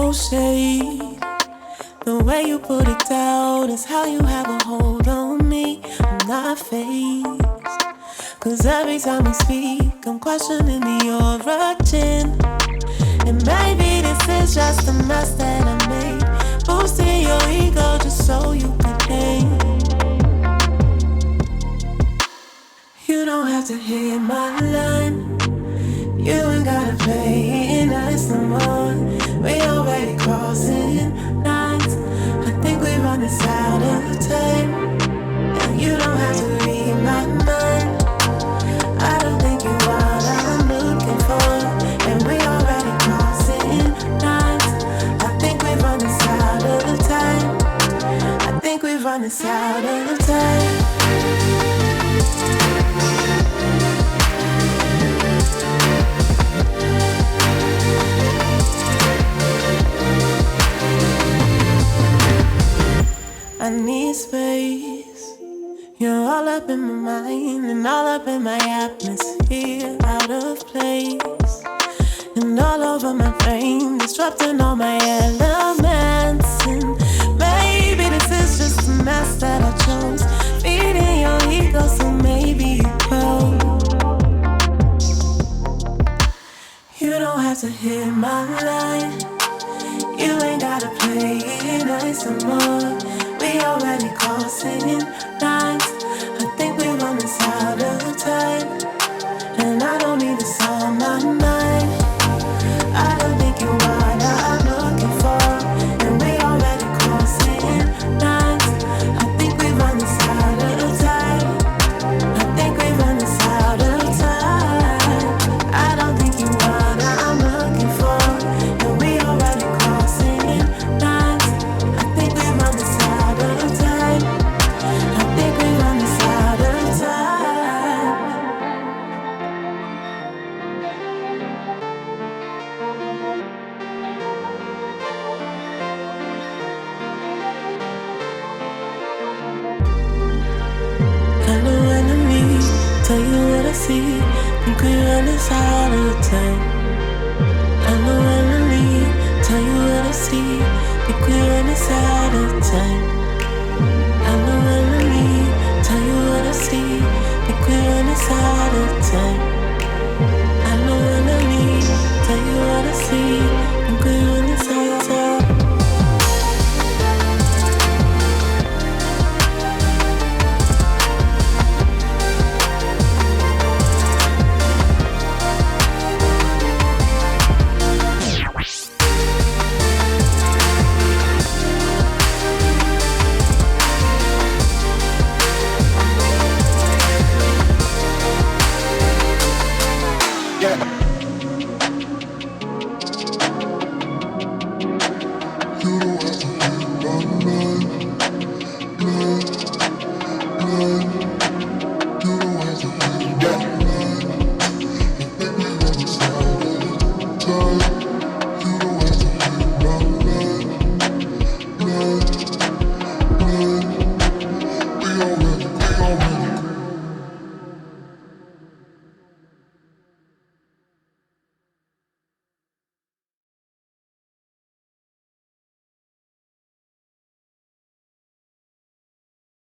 no shade. The way you put it down is how you have a hold on me. I'm not phased, 'cause every time we speak, I'm questioning the origin. And maybe this is just a mess that I made, boosting your ego just so you could hang. You don't have to hit my line. You ain't gotta play it nice no more. We already crossing lines. I think we run this out of time, and you don't have to read my mind. I don't think you are what I'm looking for, and we already crossing lines. I think we run this out of time. I think we run this out of time. I need space. You're all up in my mind and all up in my atmosphere, out of place. And all over my brain, disrupting all my elements. And maybe this is just a mess that I chose, feeding your ego so maybe you grow. You don't have to hit my line. You ain't gotta play it nice no more. We already crossing lines. I think we run this out of time, and I don't need this on my mind. I don't think you are what I'm looking for, and we already crossing lines. I think we run this out of time. I think we run this out of time. I don't think you are what I'm looking for, and we already crossing lines. I think we run this out of time. I think we run this out of time. Hello enemy, tell you what I see. Think we run this out of time. Hello enemy, tell you what I see. Think we run this out of time.